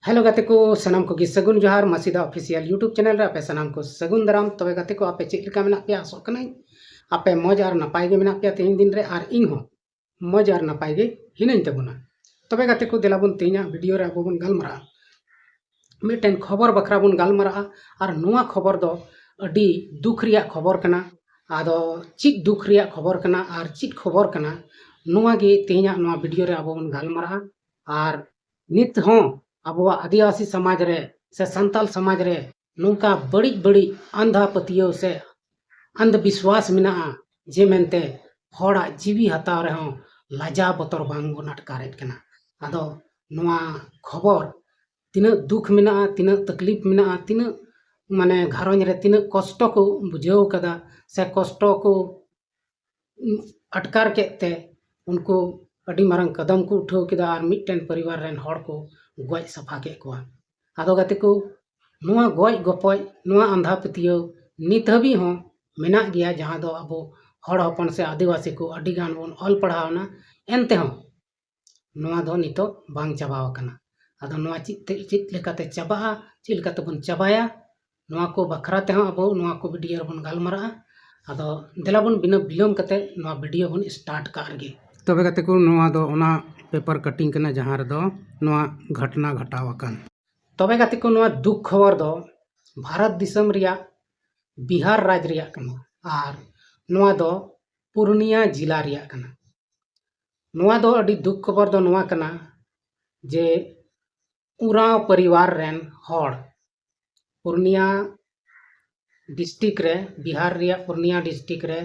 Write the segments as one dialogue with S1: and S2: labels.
S1: Hello गाते को सनाम को सगुन जोहार मसीदा ऑफिशियल यूट्यूब चैनल रे आपे सनाम को सगुन दाराम तबे गाते को आपे चेक लेका मेना पे आसो कनाई आपे मौज और नपाय गे मेना पे तेहिन दिन रे आर इन हो मौज और नपाय गे हिनन तबुना तबे गाते को देलाबुन तेहिना वीडियो रे अबो बुन गालमरा मिटेन खबर बखरा बुन गालमरा और नुआ खबर दो अडी दुख रिया खबर कना आदो चित दुख रिया खबर कना और चित खबर कना नुआ गे तेहिना नुआ वीडियो रे अबो बुन गालमरा और नित हो अब आदिवासी समाज रे से संताल समाज रे नौका बड़ी बड़ी अंधा पतियो से अंधविश्वास मिना जे मेनते हड़ा जीवी हताव रे हो लाजा बतर बांग बन अटकारेत कना आदो नुआ खबर तीना दुख मिना तीना तकलीफ मिना तीना माने घरंज रे तीना कष्ट को बुझाव कदा से कष्ट को अटकार केते उनको अडी मारंग कदम को उठाव केदा और मिटन परिवार रेन हड़ को गज सफा के को आदो गाते को नुआ गज गपज नुआ अंधा पतियो नित हबी हो मेना गया जहां दो अब हड़ हपन से आदिवासी को अडी गान बोन ऑल पढ़ावना एनते हो नुआ दो नितो बांग चाबाव कना आदो नुआ चित लेकाते चाबा चित लेकाते बन चाबाया नुआ को बखरा ते हो अब नुआ को वीडियो बन गालमरा आदो देलाबन बिना बिलम कते नुआ वीडियो बन स्टार्ट कारगे तबे गाते को नुआ दो ओना पेपर कटिंग कना जहां रे दो नुआ घटना घटावकन तबे गाते को नुआ दुख खबर दो भारत दिसम रिया बिहार राज्य रिया कना और नुआ दो पूर्णिया जिला रिया कना नुआ दो अडी दुख खबर दो नुआ कना जे उराव परिवार रेन हड़ पूर्णिया डिस्ट्रिक्ट रे बिहार रिया पूर्णिया डिस्ट्रिक्ट रे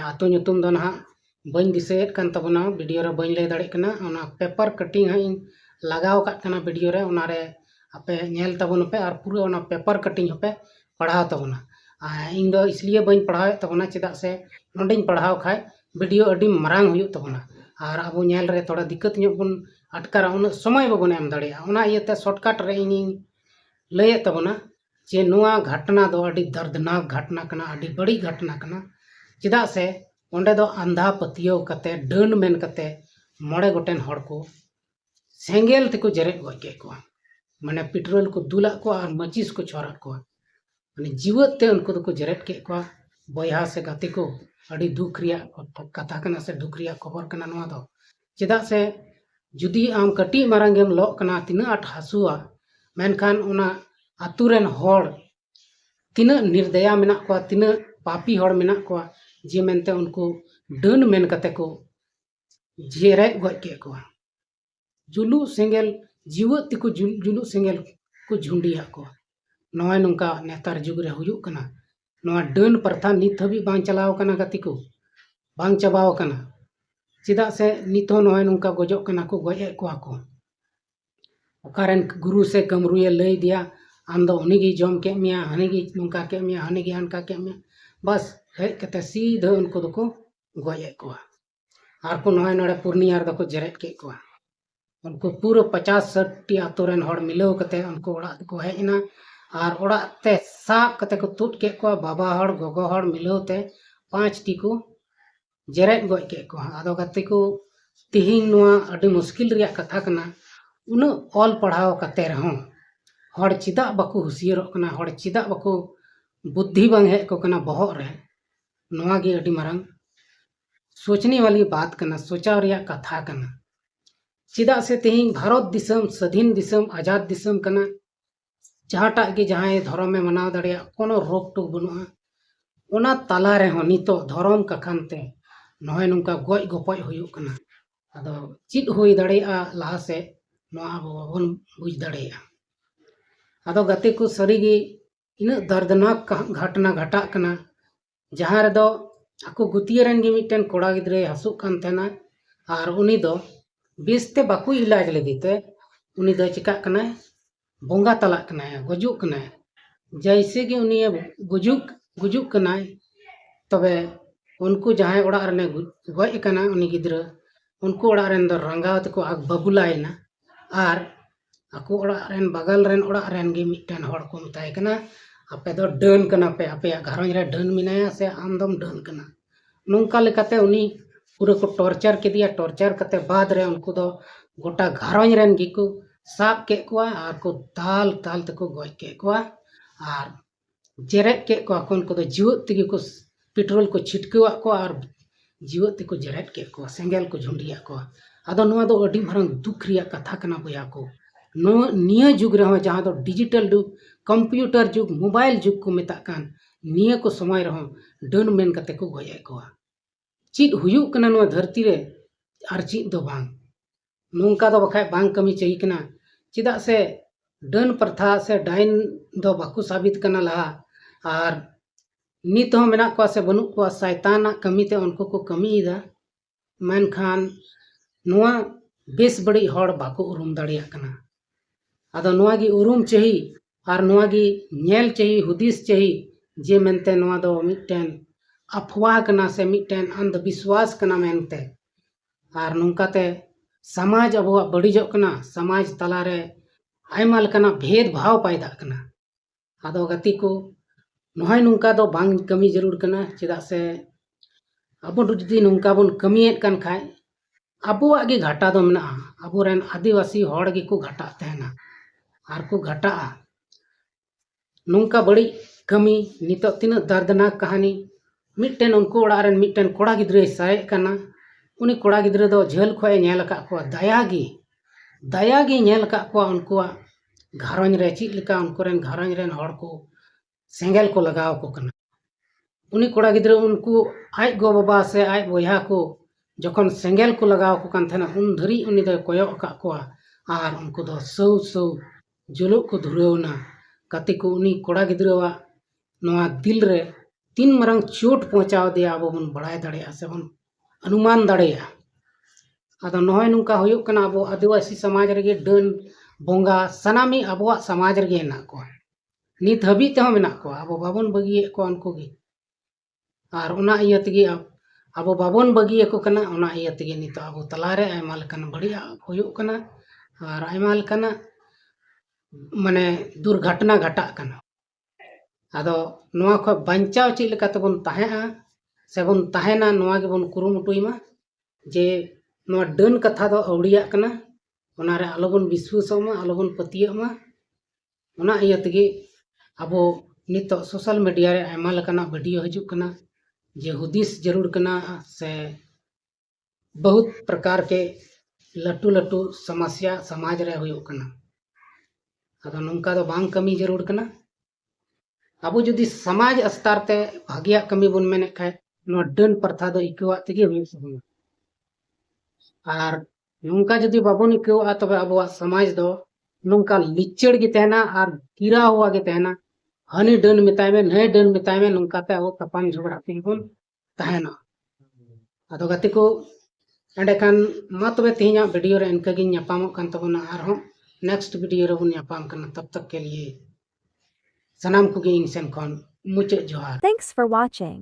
S1: आतो nyutum दो ना बन दिसेत कान तबना वीडियो रे बन ले दाड़े कना ओना पेपर कटिंग हा इन लगाव का कना वीडियो रे ओना रे आपे नेल तबन पे और पूरा ओना पेपर कटिंग पे पढ़ाव तबना इन दो इसलिए बन पढ़ाव तबना चेदा से नोंडिन पढ़ाव खाय वीडियो अडी मरांग हुयु तबना और अब नेल रे थोड़ा दिक्कत ᱧᱚᱜ बन अटकारा उन समय बबन एम दाड़े ओना इयते शॉर्टकट रे इन लय तबना जे नुआ घटना दो अडी दर्दनाक घटना कना अडी बड़ी घटना कना चेदा से ओंडे दो अंधा पतियो कते डन मेन कते मोड़े गोटेन हड़ को सेंगेल तेको जरेट गज के को माने पेट्रोल को दुला को और मचिस को छोरा को माने जीवत ते उनको दो को जरेट के को बयहा से गाते को अडी दुख रिया कथा कना से दुख रिया खबर कना नवा दो चेदा से जुदी आम कटी मारंगेम लो कना तिना आठ हसुआ मेनखान ओना आतुरेन हड़ तिना निर्दया मेना को तिना पापी हड़ मेना को जे मेनते उनको डन मेन कते को जेरे गज के को जुलू सेंगेल जीवत तिको जुलू सेंगेल को झुंडिया को नय नंका नेतार जुग रे हुयु कना नवा डन प्रथा नित हबी बांग चलाव कना गति को बांग चाबाव कना चिदा से नित हो नय नंका गजो कना को गजे को ओकारेन गुरु से कमरुए लय दिया आम दो उनी गी जम के मिया हनी गी नंका के मिया हनी गी हनका के मिया बस हेज कते सीधा उनको दको गजे को और को नय नडे पूर्णिया रे दको जरेट के को उनको पूरा 50-60 टी आतो रेन हड़ मिलाव कते उनको ओड़ा को हेजना और ओड़ा ते साब कते को तुट के को बाबा हड़ गोगो हड़ मिलाव ते 5 टी को जरेट गज के को आदो कते को तिहिन नुआ अडी मुश्किल रिया कथा कना उन ऑल पढ़ाव कते रहो हड़ चिदा बको हुसियरो कना हड़ चिदा बको बुद्धि बांग हे को कना बहक रे नवा गे अडी मारंग सोचने वाली बात कना सोचा रिया कथा कना चिदा से तेहिं भारत दिसम स्वाधीन दिसम आजाद दिसम कना जहाटा गे जहां धर्म में मनाव दाड़िया कोनो रोक टोक बनुआ ओना ताला रे हो नितो धर्म कखानते नय नुका गज गपज हुयु कना आदो चित होई दाड़िया लाहा से नवा बन बुझ दाड़िया आदो गाते को सरीगे इन दर्दनाक घटना घटा कना जहां रे दो आको गुतियरन गे मिटन कोड़ा गिद्रे हसु कान थेना और उनी दो बेसते बाकू इलाज लेदीते उनी दो चिका कना बोंगा तला कना गजुक कना जैसे कि उनी गुजुक कना तबे उनको जहां ओड़ा रने गज कना उनी गिद्रा उनको ओड़ा रेन दो रंगाव तको आग बबुलायना और आको ओड़ा रेन बगल रेन ओड़ा रेन गे मिटन हड़ को मताय कना आपे दो डन कना पे आपे घरंज रे डन मिनाया से आमदम डन कना नोंका लेकाते उनी पूरा को टॉर्चर के दिया टॉर्चर कते बाद रे उनको दो गोटा घरंज रेन गी को साब के कोआ आर को ताल ताल तको गoj के कोआ आर जेरेट के कोआ उनको दो जीवत तेगे को पेट्रोल को छिटकेवा को आर जीवत तेको जेरेट के कोआ सेंगेल को झुंडिया कोआ आदो नुआ दो अडी मारंग दुख रिया कथा कना बया को निया जुग रहो जहाँ दो डिजिटल जुग कंप्यूटर जुग मोबाइल जुग को मेता कान निया को समय रहो डन मेन कते को गoj कोआ चीज हुयुक कना नुआ धरती रे आर चीज दो बांग नोंका दो बखाय बांग कमी चाहिए कना चिदा से डन प्रथा से डाइन दो बाकु साबित कना लहा और नित हो मेना को से बनु को शैताना कमी ते उनको को कमी इदा मेनखान नुआ बेस बड़ी हड़ बाकु उरुम दाड़िया कना आदो नुआ गी उरुम चाहिए और नुआ गी नेल चाहिए हुदिस चाहिए जे मेनते नुआ दो मिटन अफवाह कना से मिटन अंधविश्वास कना मेनते और नोंकाते समाज अब बड़ीजो कना समाज तलारे आयमा लेकाना भेद भाव पैदा कना आदो गति को नोहाय नोंका दो बांग कमी जरूर कना चिदा से अब जुदी नोंका बन कमियेत कन खाय अबुआ गे घाटा दो मेना अबोरेन आदिवासी हड़ गे को घाटा तहना आर को घाटा नोंका बड़ी कमी नितो तीन दर्दनाक कहानी मिटन उनको ओड़ारेन मिटन कोड़ा गिद्रे साये कना उनी कोड़ा गिद्रे दो झेल खोय नेल का को दयागी नेल का को उनको घारों रे चीज लेका उनकोरेन घारों रेन हड़ को सेंगेल को लगाव को कना उनी कोड़ा गिद्रे उनको आज गो बाबा से आज बोया को जखन सेंगेल को लगाव को कान थना उन धरी उनी दो कोयो का को आर उनको दो सौ सौ जुलु को धुरेवना कति को उनी कोड़ा गिद्रेवा नवा दिल रे तीन मरंग चोट पहुंचाव दिया अब बन बड़ाय दड़िया से बन अनुमान दड़िया आदो नहय नुका हुयुक कना अब आदिवासी समाज रे डन बोंगा सनामी अब समाज रे हेना को नित हबी ते मेना को अब बाबन बगिए को उनको गे और उना इया तगे अब बाबन बगिए को कना उना इया तगे नित अब तलारे आयमा लेकन बढ़िया हुयुक कना और आयमा लेकन माने दुर्घटना घटा कना आदो नोआ खो बंचाव ची लेका तबन ताहेआ सेबन ताहेना नोआ गे बन कुरुमुटुइमा जे नोआ डन कथा दो औड़िया कना ओना रे आलोबन विश्वासमा आलोबन पतियमा ओना इया तगे अब नितो सोशल मीडिया रे आयमा लेकाना वीडियो हजुक कना जे हुदिस जरूर कना से बहुत प्रकार के लटू लटू समस्या समाज रे हुयुक कना आदो नोंका दो बांग कमी जरूर कना अब जुदी समाज स्तर ते भागिया कमी बन मेने खाय नो डन प्रथा दो इकवा तेगे हुई सबना और नोंका जुदी बाबन इकवा तबे अब समाज दो नोंका लिचड़ गे तहना और कीरा हुआ गे तहना हनी डन मिताय में नए डन मिताय में नोंका ते अब तपान झगड़ा ते बन तहना आदो गति को एंडे कान मा तबे तेहिया वीडियो रे इनका गे न्यापामो कान तबना आरो नेक्स्ट वीडियो रे बन न्यापाम करना तब तक के लिए सनाम कुगे इंग सेन खन मुचे जोहार।
S2: Thanks for watching.